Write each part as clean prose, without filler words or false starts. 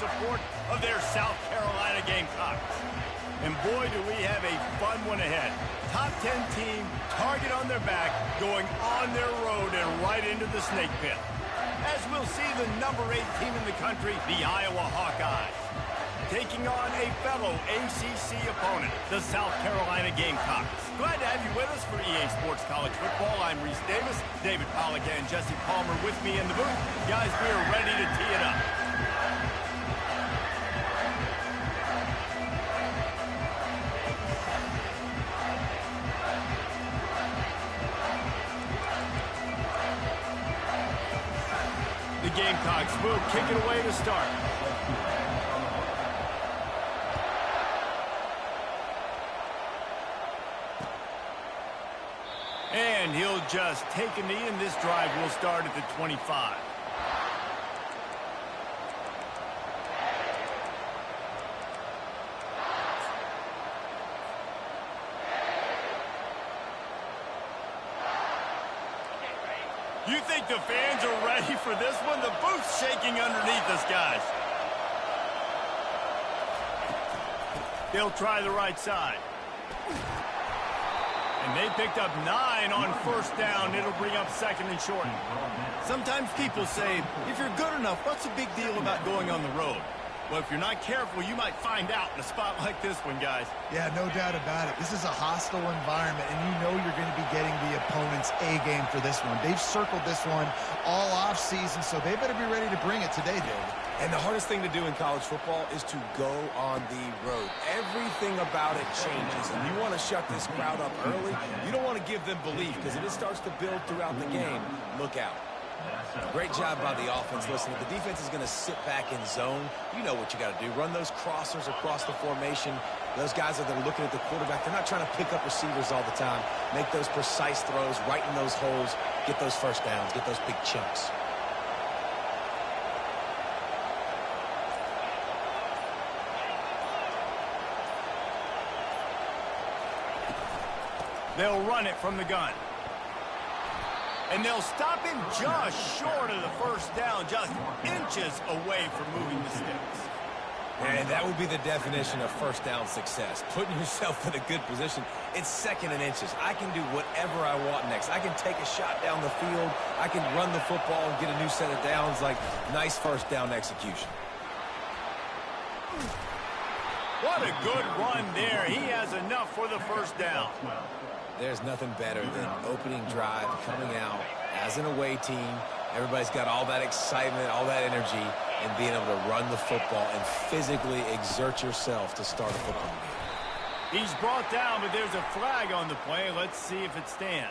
support of their South Carolina Gamecocks. And boy, do we have a fun one ahead. Top 10 team, target on their back, going on their road and right into the snake pit. As we'll see the number 8 team in the country, the Iowa Hawkeyes, taking on a fellow ACC opponent, the South Carolina Gamecocks. Glad to have you with us for EA Sports College Football. I'm Reese Davis, David Pollack and Jesse Palmer with me in the booth. Guys, we are ready to tee it up. The Gamecocks will kick it away to start. And he'll just take a knee, and this drive will start at the 25. You think the fans are ready for this one? The booth's shaking underneath us, guys. They'll try the right side. And they picked up 9 on first down. It'll bring up second and short. Sometimes people say, if you're good enough, what's the big deal about going on the road? Well, if you're not careful, you might find out in a spot like this one, guys. Yeah, no doubt about it. This is a hostile environment, and you know you're going to be getting the opponent's A-game for this one. They've circled this one all off-season, so they better be ready to bring it today, David. And the hardest thing to do in college football is to go on the road. Everything about it changes, and you want to shut this crowd up early. You don't want to give them belief, because if it starts to build throughout the game, look out. Great job by the offense. Listen, if the defense is going to sit back in zone, you know what you got to do. Run those crossers across the formation. Those guys that are looking at the quarterback, they're not trying to pick up receivers all the time. Make those precise throws right in those holes. Get those first downs. Get those big chunks. They'll run it from the gun. And they'll stop him just short of the first down, just inches away from moving the sticks. And that would be the definition of first down success. Putting yourself in a good position. It's second and inches. I can do whatever I want next. I can take a shot down the field. I can run the football and get a new set of downs. Like, nice first down execution. What a good run there. He has enough for the first down. There's nothing better than opening drive, coming out as an away team. Everybody's got all that excitement, all that energy, and being able to run the football and physically exert yourself to start a football game. He's brought down, but there's a flag on the play. Let's see if it stands.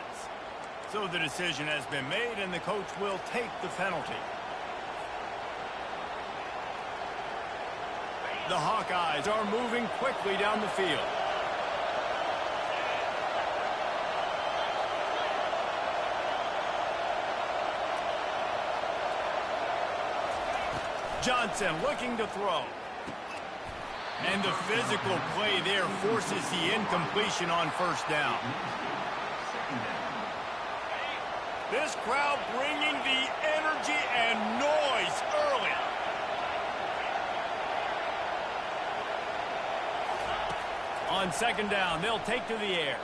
So the decision has been made, and the coach will take the penalty. The Hawkeyes are moving quickly down the field. Johnson looking to throw. And the physical play there forces the incompletion on first down. This crowd bringing the energy and noise early. On second down, they'll take to the air.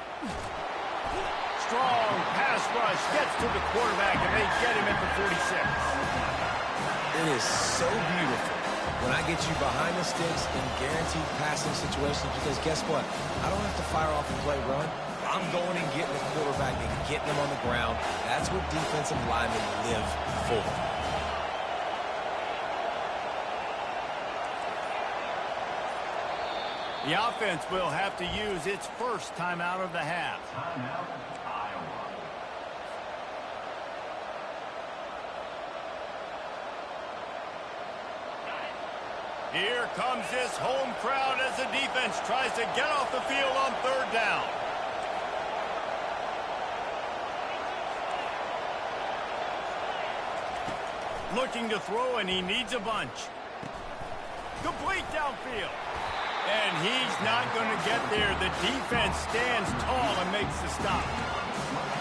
Strong pass rush gets to the quarterback, and they get him at the 46. It is so beautiful when I get you behind the sticks in guaranteed passing situations, because guess what? I don't have to fire off and play run. I'm going and getting the quarterback and getting him on the ground. That's what defensive linemen live for. The offense will have to use its first timeout of the half. Here comes this home crowd as the defense tries to get off the field on third down. Looking to throw, and he needs a bunch. Complete downfield. And he's not going to get there. The defense stands tall and makes the stop.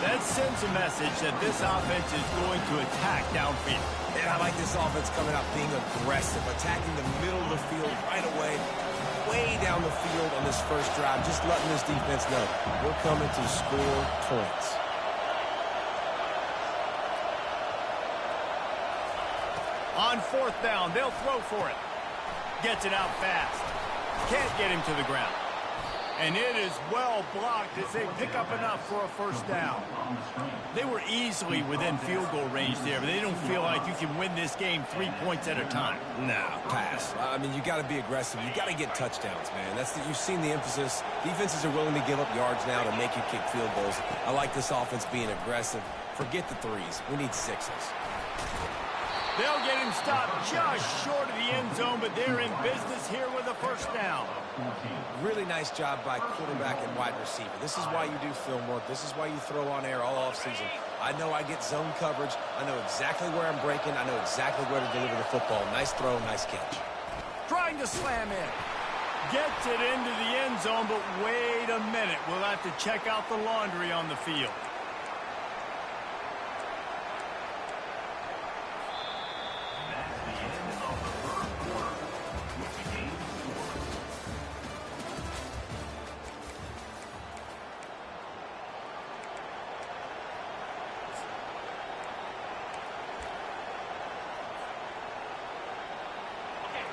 That sends a message that this offense is going to attack downfield. And I like this offense coming out being aggressive, attacking the middle of the field right away, way down the field on this first drive, just letting this defense know we're coming to score points. On fourth down, they'll throw for it. Gets it out fast. Can't get him to the ground. And it is well blocked as they pick up enough for a first down. They were easily within field goal range there, but they don't feel like you can win this game 3 points at a time. No, pass. I mean, you got to be aggressive. You got to get touchdowns, man. You've seen the emphasis. Defenses are willing to give up yards now to make you kick field goals. I like this offense being aggressive. Forget the threes. We need sixes. They'll get him stopped just short of the end zone, but they're in business here with a first down. Really nice job by quarterback and wide receiver. This is why you do film work. This is why you throw on air all offseason. I know I get zone coverage. I know exactly where I'm breaking. I know exactly where to deliver the football. Nice throw, nice catch. Trying to slam in. Gets it into the end zone, but wait a minute. We'll have to check out the laundry on the field.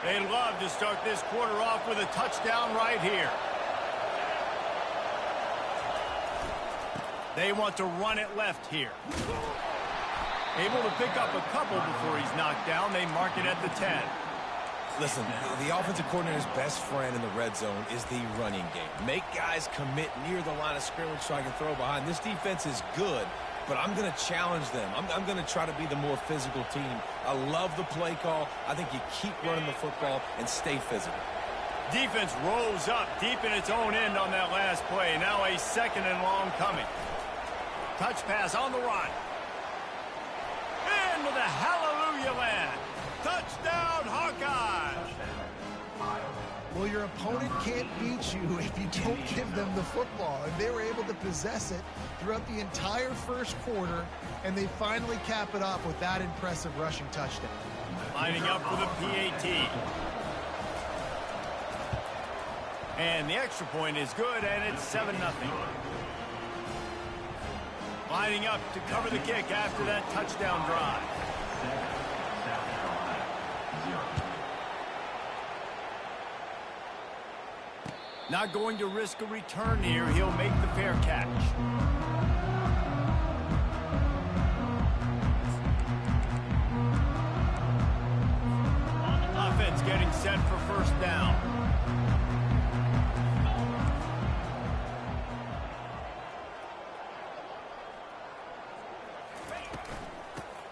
They'd love to start this quarter off with a touchdown right here. They want to run it left here. Able to pick up a couple before he's knocked down. They mark it at the 10. Listen, the offensive coordinator's best friend in the red zone is the running game. Make guys commit near the line of scrimmage so I can throw behind. This defense is good, but I'm going to challenge them. I'm going to try to be the more physical team. I love the play call. I think you keep running the football and stay physical. Defense rolls up deep in its own end on that last play. Now a second and long coming. Touch pass on the run. Into the hallelujah land. Touchdown, Hawkeyes! Well, your opponent can't beat you if you don't give them the football. And they were able to possess it throughout the entire first quarter, and they finally cap it off with that impressive rushing touchdown. Lining up for the PAT. And the extra point is good, and it's 7-0. Lining up to cover the kick after that touchdown drive. Not going to risk a return here. He'll make the fair catch. Offense getting set for first down.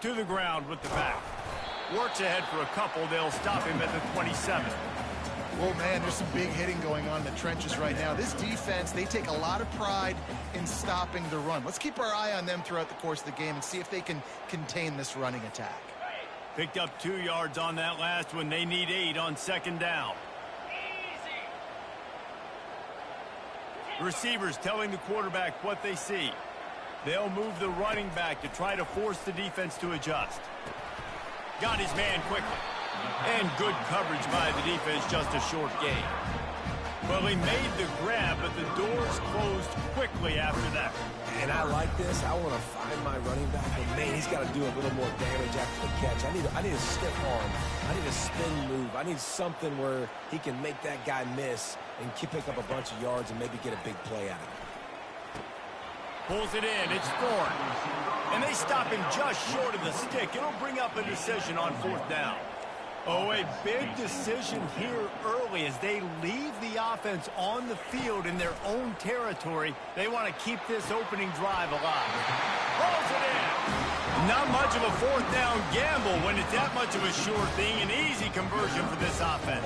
To the ground with the back. Works ahead for a couple. They'll stop him at the 27. Well, man, there's some big hitting going on in the trenches right now. This defense, they take a lot of pride in stopping the run. Let's keep our eye on them throughout the course of the game and see if they can contain this running attack. Picked up 2 yards on that last one. They need 8 on second down. Receivers telling the quarterback what they see. They'll move the running back to try to force the defense to adjust. Got his man quickly. And good coverage by the defense, just a short gain. Well, he made the grab, but the doors closed quickly after that. And I like this. I want to find my running back, but man, he's got to do a little more damage after the catch. I need a stiff arm. I need a spin move. I need something where he can make that guy miss and pick up a bunch of yards and maybe get a big play out of it. Pulls it in. It's Thorne. And they stop him just short of the stick. It'll bring up a decision on fourth down. Oh, a big decision here early as they leave the offense on the field in their own territory. They want to keep this opening drive alive. Pulls it in. Not much of a fourth down gamble when it's that much of a sure thing. An easy conversion for this offense.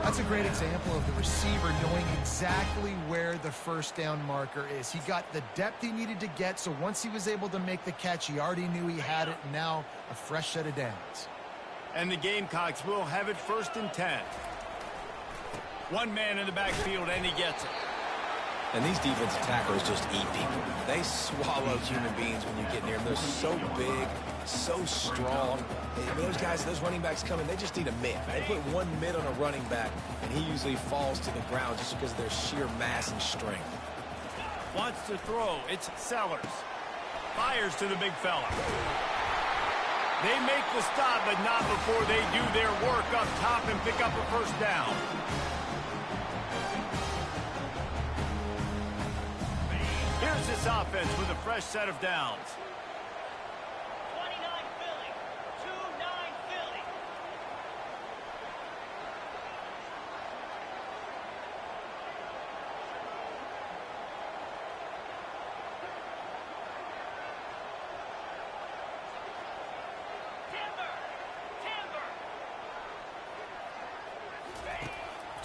That's a great example of the receiver knowing exactly where the first down marker is. He got the depth he needed to get, so once he was able to make the catch, he already knew he had it. Now a fresh set of downs. And the Gamecocks will have it 1st and 10. One man in the backfield, and he gets it. And these defensive tacklers just eat people. They swallow human beings when you get near them. They're so big, so strong. Those guys, those running backs coming, they just need a mid. They put one mid on a running back, and he usually falls to the ground just because of their sheer mass and strength. Wants to throw. It's Sellers. Fires to the big fella. They make the stop, but not before they do their work up top and pick up a first down. Here's this offense with a fresh set of downs. 29 Philly. 2-9 Philly.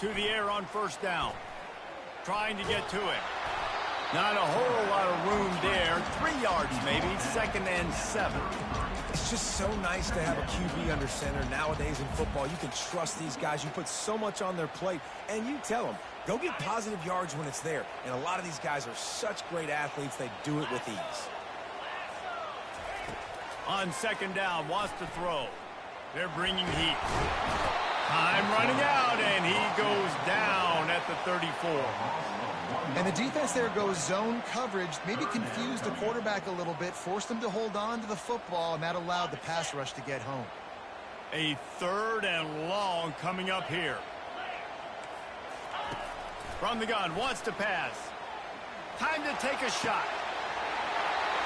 To the air on first down. Trying to get to it. Not a whole lot of room there. 3 yards maybe. 2nd and 7. It's just so nice to have a QB under center. Nowadays in football, you can trust these guys. You put so much on their plate, and you tell them, go get positive yards when it's there. And a lot of these guys are such great athletes, they do it with ease. On 2nd down, wants to throw. They're bringing heat. Time running out, and he goes down at the 34. And the defense there goes zone coverage, maybe confused the quarterback a little bit, forced him to hold on to the football, and that allowed the pass rush to get home. A 3rd and long coming up here. From the gun, wants to pass. Time to take a shot.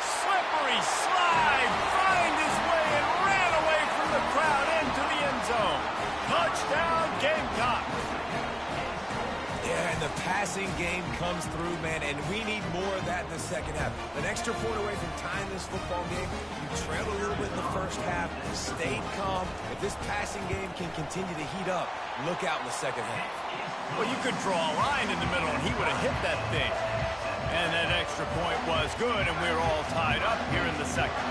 Slippery slide, find his way and ran away from the crowd into the end zone. Touchdown, Gamecock. Yeah, and the passing game comes through, man, and we need more of that in the second half. An extra point away from tying this football game. You trailed a little bit in the first half, stayed calm. If this passing game can continue to heat up, look out in the second half. Well, you could draw a line in the middle, and he would have hit that thing. And that extra point was good, and we're all tied up here in the second.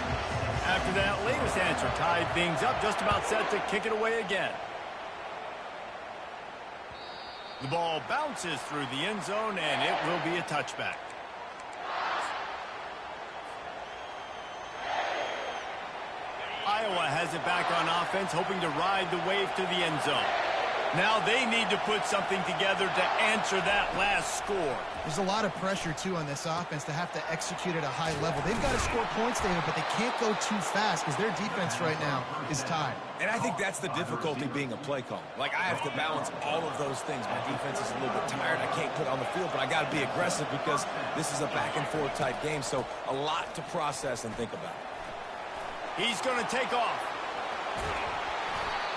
After that latest answer tied things up, just about set to kick it away again. The ball bounces through the end zone, and it will be a touchback. Iowa has it back on offense, hoping to ride the wave to the end zone. Now they need to put something together to answer that last score. There's a lot of pressure, too, on this offense to have to execute at a high level. They've got to score points, David, but they can't go too fast because their defense right now is tied. And I think that's the difficulty being a play caller. Like, I have to balance all of those things. My defense is a little bit tired. I can't put on the field, but I got to be aggressive because this is a back-and-forth type game, so a lot to process and think about. He's going to take off.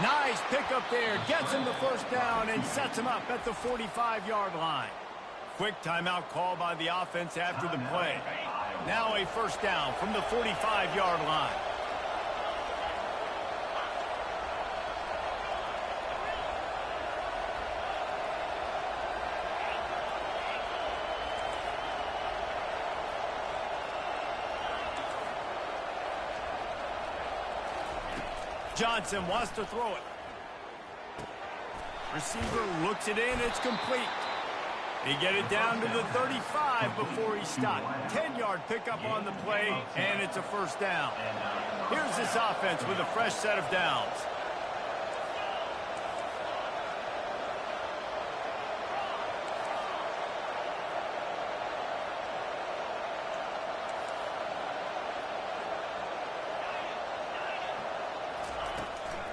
Nice pickup there. Gets him the first down and sets him up at the 45-yard line. Quick timeout call by the offense after the play. Now a first down from the 45-yard line. Johnson wants to throw it. Receiver looks it in. It's complete. He get it down to the 35 before he stopped. 10-yard pickup on the play, and it's a first down. Here's this offense with a fresh set of downs.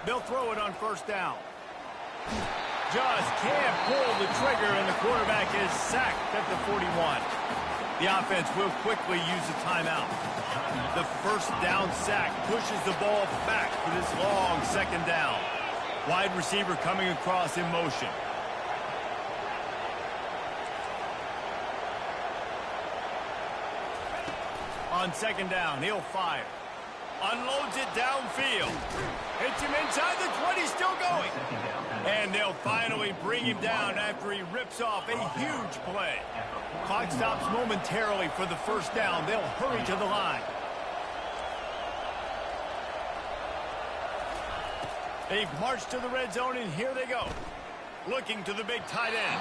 They'll throw it on first down. Just can't pull the trigger, and the quarterback is sacked at the 41. The offense will quickly use a timeout. The first down sack pushes the ball back for this long second down. Wide receiver coming across in motion. On second down, he'll fire. Unloads it downfield. Hits him inside the 20, still going. And they'll finally bring him down after he rips off a huge play. Clock stops momentarily for the first down. They'll hurry to the line. They've marched to the red zone, and here they go. Looking to the big tight end.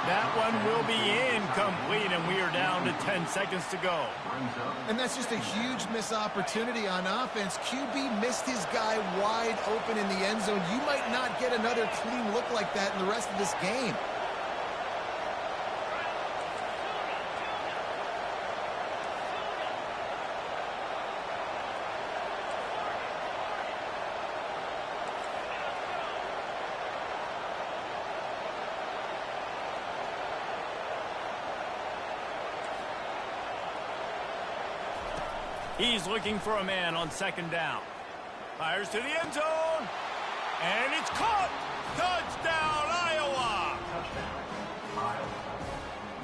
That one will be incomplete, and we are down to 10 seconds to go. And that's just a huge missed opportunity on offense. QB missed his guy wide open in the end zone. You might not get another clean look like that in the rest of this game. He's looking for a man on second down. Fires to the end zone. And it's caught. Touchdown, Iowa.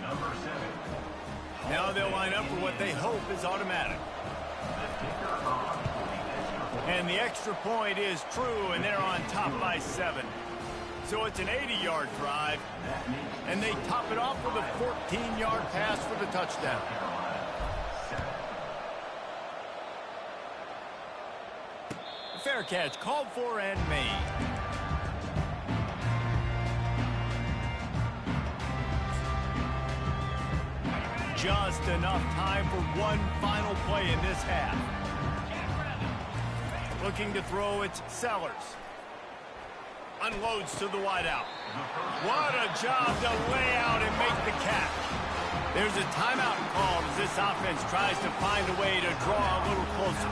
Number 7. Now they'll line up for what they hope is automatic. And the extra point is true, and they're on top by 7. So it's an 80-yard drive, and they top it off with a 14-yard pass for the touchdown. Fair catch, called for and made. Just enough time for one final play in this half. Looking to throw, it's Sellers. Unloads to the wideout. What a job to lay out and make the catch. There's a timeout called as this offense tries to find a way to draw a little closer.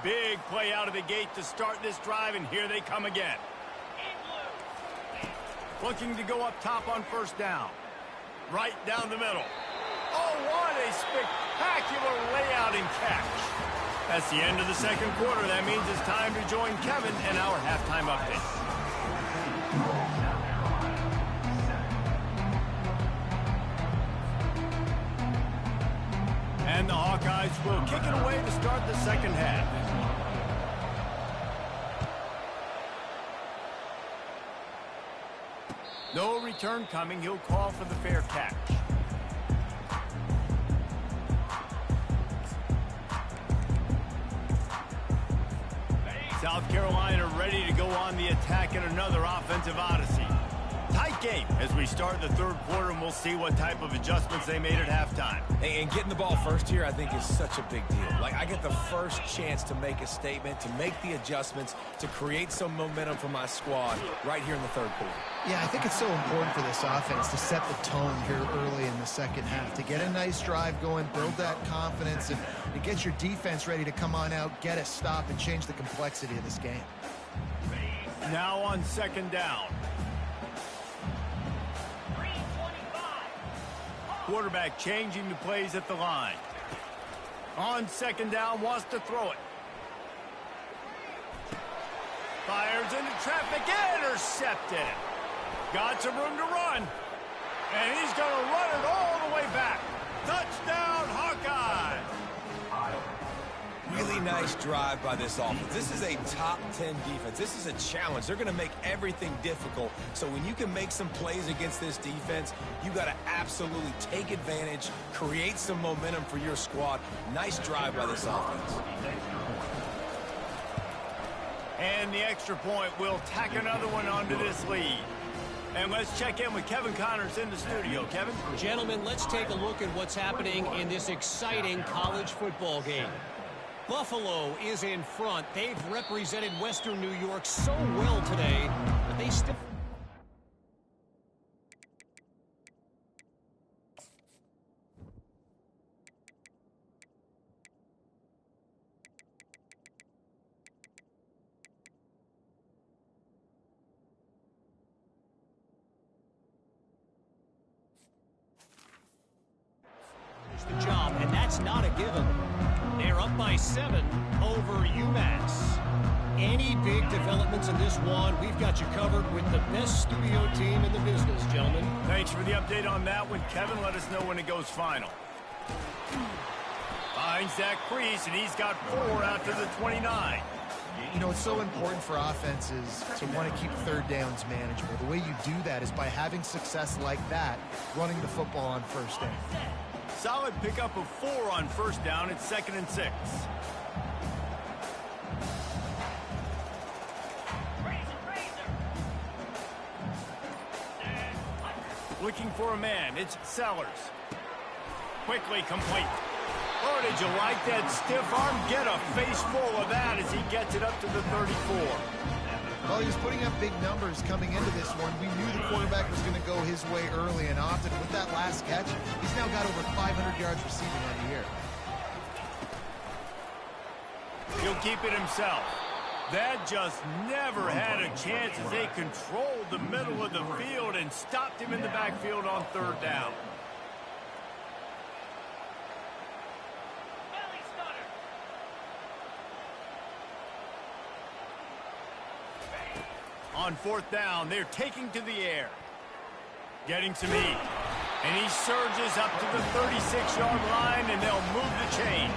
Big play out of the gate to start this drive, and here they come again. Looking to go up top on first down. Right down the middle. Oh, what a spectacular layout and catch. That's the end of the second quarter. That means it's time to join Kevin and our halftime update. And the Hawkeyes will kick it away to start the second half. No return coming. He'll call for the fair catch. South Carolina ready to go on the attack in another offensive odyssey. Tight game as we start the third quarter, and we'll see what type of adjustments they made at halftime. And getting the ball first here, I think, is such a big deal. Like, I get the first chance to make a statement, to make the adjustments, to create some momentum for my squad right here in the third quarter. Yeah, I think it's so important for this offense to set the tone here early in the second half, to get a nice drive going, build that confidence, and get your defense ready to come on out, get a stop, and change the complexity of this game. Now on second down. Quarterback changing the plays at the line. On second down, wants to throw it. Fires into traffic, intercepted. Got some room to run. And he's going to run it all the way back. Touchdown, Hawkeye. Really nice drive by this offense. This is a top 10 defense. This is a challenge. They're going to make everything difficult. So when you can make some plays against this defense, you got to absolutely take advantage, create some momentum for your squad. Nice drive by this offense. And the extra point will tack another one onto this lead. And let's check in with Kevin Connors in the studio. Kevin? Gentlemen, let's take a look at what's happening in this exciting college football game. Buffalo is in front. They've represented Western New York so well today, but they still... the job, and that's not a given. They're up by 7 over UMass. Any big developments in this one, we've got you covered with the best studio team in the business, gentlemen. Thanks for the update on that one, Kevin. Let us know when it goes final. Finds that crease, and he's got 4 after the 29. You know, it's so important for offenses to want to keep third downs manageable. The way you do that is by having success like that, running the football on first down. Solid pickup of 4 on first down. It's 2nd and 6. Looking for a man. It's Sellers. Quickly complete. Oh, did you like that stiff arm? Get a face full of that as he gets it up to the 34. Well, he was putting up big numbers coming into this one. We knew the quarterback was going to go his way early and often. With that last catch, he's now got over 500 yards receiving on the year. He'll keep it himself. That just never had a chance as they controlled the middle of the field and stopped him in the backfield on third down. On fourth down, they're taking to the air. Getting some heat. And he surges up to the 36-yard line, and they'll move the chain.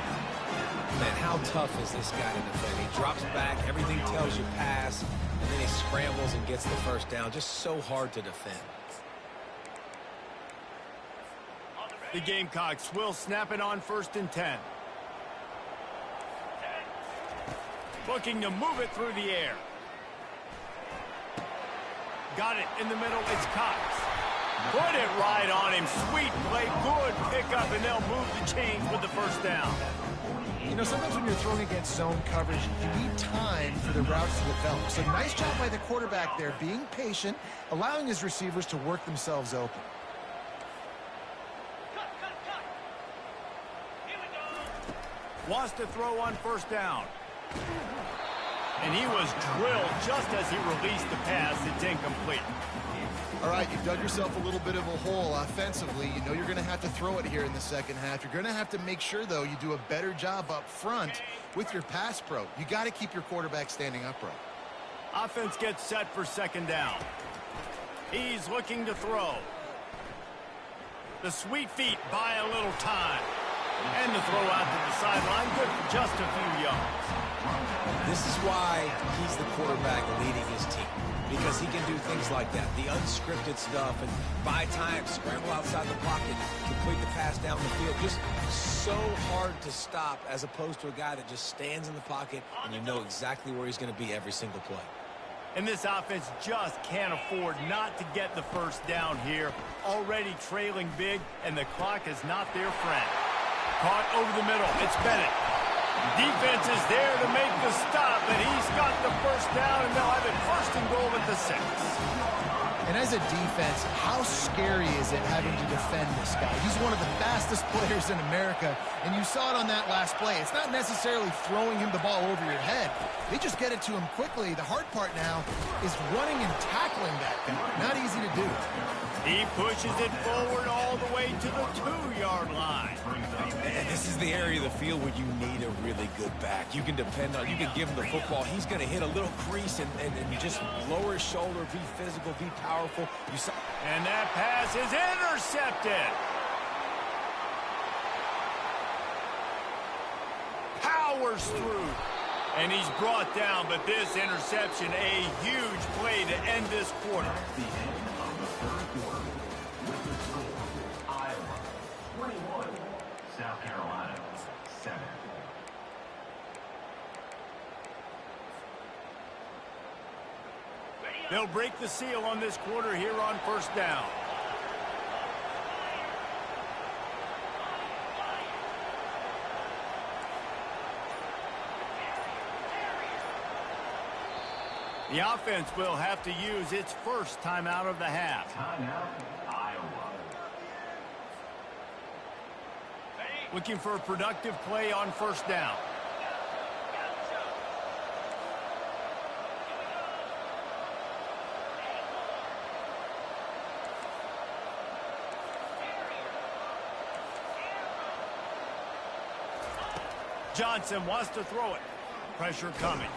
Man, how tough is this guy to defend? He drops back, everything tells you pass, and then he scrambles and gets the first down. Just so hard to defend. The Gamecocks will snap it on 1st and 10. Looking to move it through the air. Got it in the middle. It's Cox. Put it right on him. Sweet play. Good pickup, and they'll move the chains with the first down. You know, sometimes when you're throwing against zone coverage, you need time for the routes to develop. So nice job by the quarterback there, being patient, allowing his receivers to work themselves open. Wants to throw on 1st down. And he was drilled just as he released the pass. It's incomplete. All right, you've dug yourself a little bit of a hole offensively. You know you're going to have to throw it here in the second half. You're going to have to make sure, though, you do a better job up front with your pass pro. You got to keep your quarterback standing upright. Offense gets set for 2nd down. He's looking to throw. The sweet feet buy a little time. And the throw out to the sideline, good for just a few yards. This is why he's the quarterback leading his team, because he can do things like that, the unscripted stuff, and buy time, scramble outside the pocket, complete the pass down the field. Just so hard to stop as opposed to a guy that just stands in the pocket and you know exactly where he's going to be every single play. And this offense just can't afford not to get the first down here. Already trailing big, and the clock is not their friend. Caught over the middle. It's Bennett. Defense is there to make the stop, and he's got the first down, and they'll have it 1st and goal at the 6. And as a defense, how scary is it having to defend this guy? He's one of the fastest players in America, and you saw it on that last play. It's not necessarily throwing him the ball over your head. They just get it to him quickly. The hard part now is running and tackling that guy. Not easy to do. He pushes it forward all the way to the 2-yard line. And this is the area of the field where you need a really good back. You can depend on, you can give him the football. He's going to hit a little crease and just lower his shoulder, be physical, be powerful. And that pass is intercepted. Powers through. And he's brought down, but this interception, a huge play to end this quarter. South Carolina, 7. They'll break the seal on this quarter here on 1st down. The offense will have to use its first timeout of the half. Timeout, Iowa. Looking for a productive play on 1st down. Johnson wants to throw it. Pressure coming.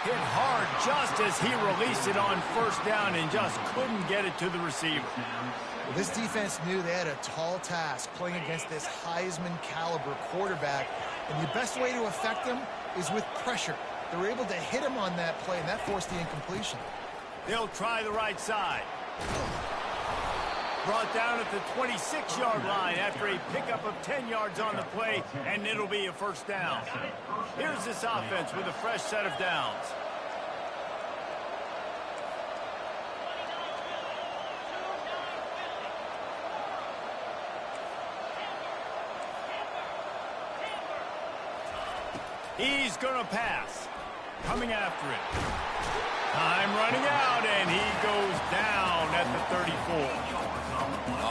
Hit hard just as he released it on 1st down and just couldn't get it to the receiver. Well, this defense knew they had a tall task playing against this Heisman-caliber quarterback, and the best way to affect him is with pressure. They were able to hit him on that play, and that forced the incompletion. They'll try the right side. Brought down at the 26-yard line after a pickup of 10 yards on the play, and it'll be a 1st down. Here's this offense with a fresh set of downs. He's going to pass. Coming after it. Time running out, and he goes down at the 34.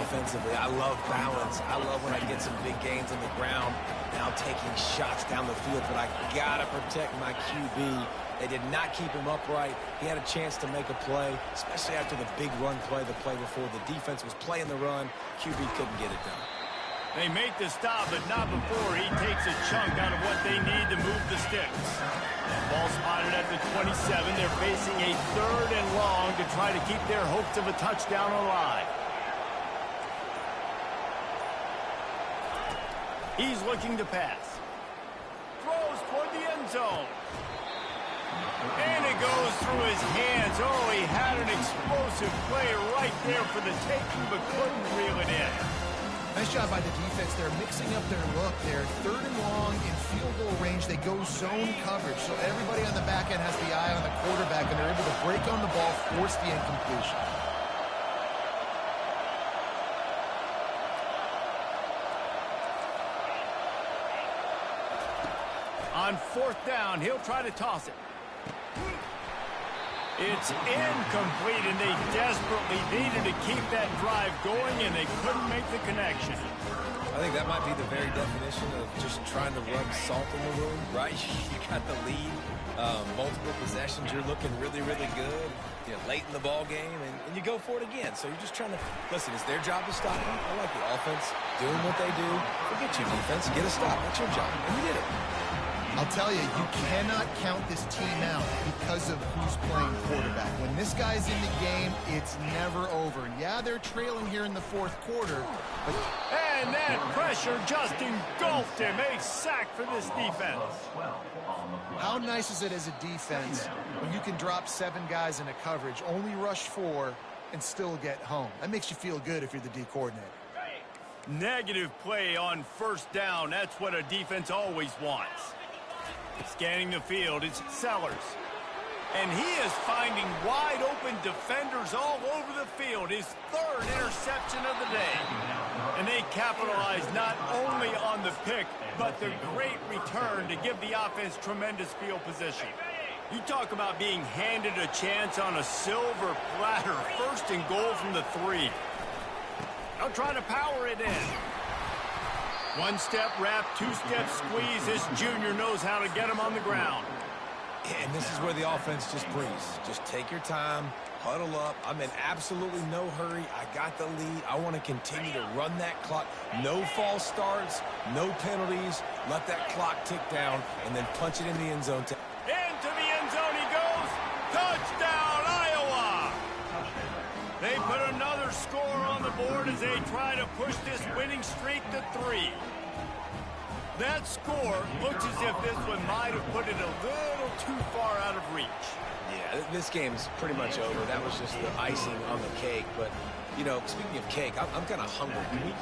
Offensively, I love balance. I love when I get some big gains on the ground. Now taking shots down the field, but I got to protect my QB. They did not keep him upright. He had a chance to make a play, especially after the big run play, the play before. The defense was playing the run. QB couldn't get it done. They make the stop, but not before he takes a chunk out of what they need to move the sticks. Ball spotted at the 27. They're facing a 3rd and long to try to keep their hopes of a touchdown alive. He's looking to pass. Throws toward the end zone. And it goes through his hands. Oh, he had an explosive play right there for the taking, but couldn't reel it in. Nice job by the defense. They're mixing up their look. They're 3rd and long in field goal range. They go zone coverage. So everybody on the back end has the eye on the quarterback, and they're able to break on the ball, force the incompletion. On 4th down, he'll try to toss it. It's incomplete, and they desperately needed to keep that drive going, and they couldn't make the connection. I think that might be the very definition of just trying to rub salt in the wound, right? You got the lead, multiple possessions, you're looking really, really good, late in the ball game, and you go for it again. So you're just trying to, listen, it's their job to stop them. I like the offense doing what they do. Forget your defense, get a stop. That's your job, and you did it. I'll tell you, you cannot count this team out because of who's playing quarterback. When this guy's in the game, it's never over. Yeah, they're trailing here in the 4th quarter, but... And that pressure just engulfed him. A sack for this defense. How nice is it as a defense when you can drop 7 guys in a coverage, only rush 4, and still get home? That makes you feel good if you're the D coordinator. Negative play on 1st down. That's what a defense always wants. Scanning the field, it's Sellers. And he is finding wide-open defenders all over the field. His 3rd interception of the day. And they capitalize not only on the pick, but the great return to give the offense tremendous field position. You talk about being handed a chance on a silver platter. 1st and goal from the 3. They'll try to power it in. 1-step wrap, 2-step squeeze. This junior knows how to get him on the ground. And this is where the offense just breathes. Just take your time, huddle up. I'm in absolutely no hurry. I got the lead. I want to continue to run that clock. No false starts, no penalties. Let that clock tick down, and then punch it in the end zone. Into the end zone he goes. Touchdown, Iowa! They put another score on the board as they try to push this winning streak to 3. That score looks as if this one might have put it a little too far out of reach. Yeah, this game's pretty much over. That was just the icing on the cake. But, speaking of cake, I'm kind of hungry.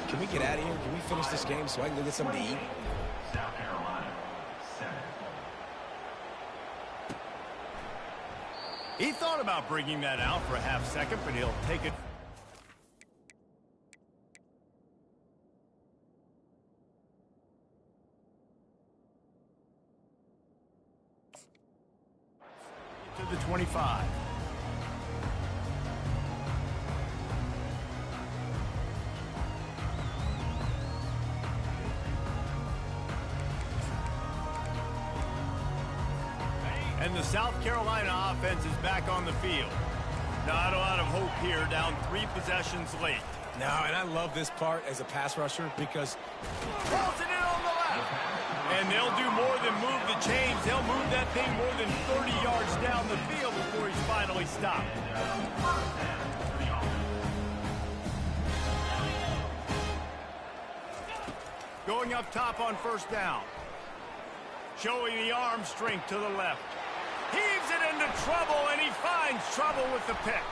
Can we get out of here? Can we finish this game so I can go get something to eat? South Carolina, 7. He thought about bringing that out for a half second, but he'll take it. To the 25. And the South Carolina offense is back on the field. Not a lot of hope here, down 3 possessions late. No, and I love this part as a pass rusher because... Rolls it in on the left. And they'll do more than move the chains. They'll move that thing more than 30 yards down the field before he's finally stopped. Going up top on 1st down. Showing the arm strength to the left. Heaves it into trouble, and he finds trouble with the pick.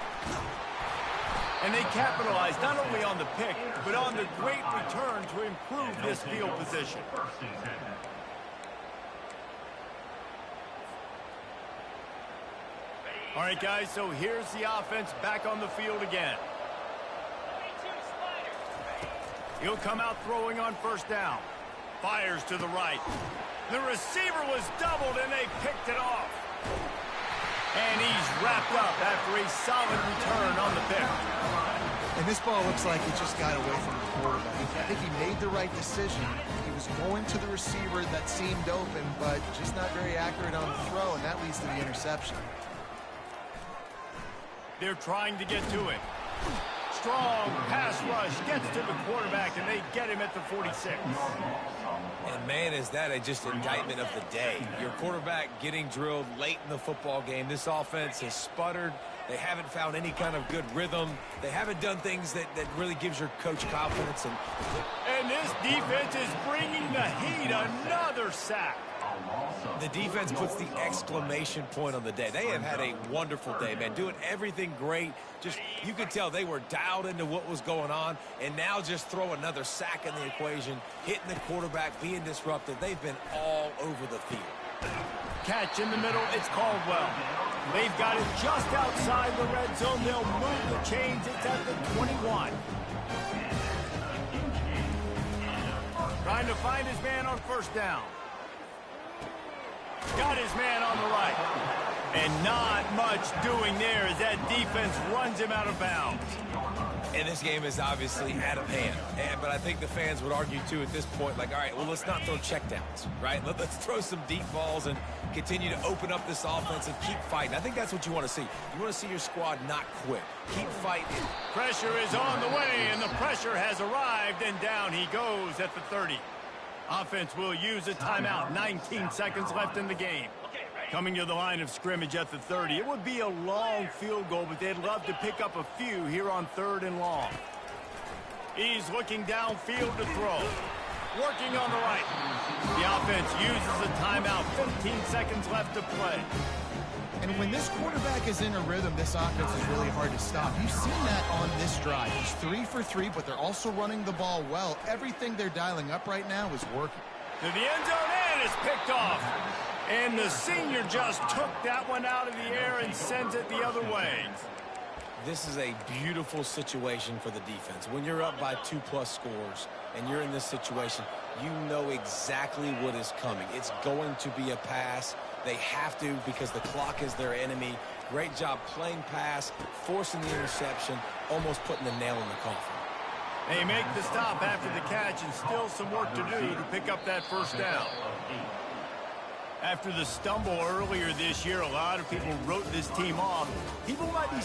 And they capitalize not only on the pick, but on the great return to improve this field position. All right, guys, so here's the offense back on the field again. He'll come out throwing on 1st down. Fires to the right. The receiver was doubled, and they picked it off. And he's wrapped up after a solid return on the pick. And this ball looks like it just got away from the quarterback. I think he made the right decision. He was going to the receiver that seemed open, but just not very accurate on the throw, and that leads to the interception. They're trying to get to it. Strong pass rush gets to the quarterback, and they get him at the 46. And, man, is that just indictment of the day. Your quarterback getting drilled late in the football game. This offense has sputtered. They haven't found any kind of good rhythm. They haven't done things that really gives your coach confidence. And this defense is bringing the heat. Another sack. The defense puts the exclamation point on the day. They have had a wonderful day, man, doing everything great. Just, you could tell they were dialed into what was going on, and now just throw another sack in the equation, hitting the quarterback, being disrupted. They've been all over the field. Catch in the middle, it's Caldwell. They've got it just outside the red zone. They'll move the chains. It's at the 21. Trying to find his man on first down. Got his man on the right. And not much doing there as that defense runs him out of bounds. And this game is obviously out of hand. But I think the fans would argue, too, at this point, like, all right, well, let's not throw checkdowns, right? Let's throw some deep balls and continue to open up this offense and keep fighting. I think that's what you want to see. You want to see your squad not quit. Keep fighting. Pressure is on the way, and the pressure has arrived, and down he goes at the 30. Offense will use a timeout. 19 seconds left in the game. Coming to the line of scrimmage at the 30. It would be a long field goal, but they'd love to pick up a few here on 3rd and long. He's looking downfield to throw. Working on the right. The offense uses a timeout. 15 seconds left to play. And when this quarterback is in a rhythm, this offense is really hard to stop. You've seen that on this drive. He's 3 for 3, but they're also running the ball well. Everything they're dialing up right now is working. To the end zone, and it's picked off. And the senior just took that one out of the air and sends it the other way. This is a beautiful situation for the defense. When you're up by 2+ scores and you're in this situation, you know exactly what is coming. It's going to be a pass. They have to because the clock is their enemy. Great job playing pass, forcing the interception, almost putting the nail in the coffin. They make the stop after the catch, and still some work to do to pick up that first down. After the stumble earlier this year, a lot of people wrote this team off. People might be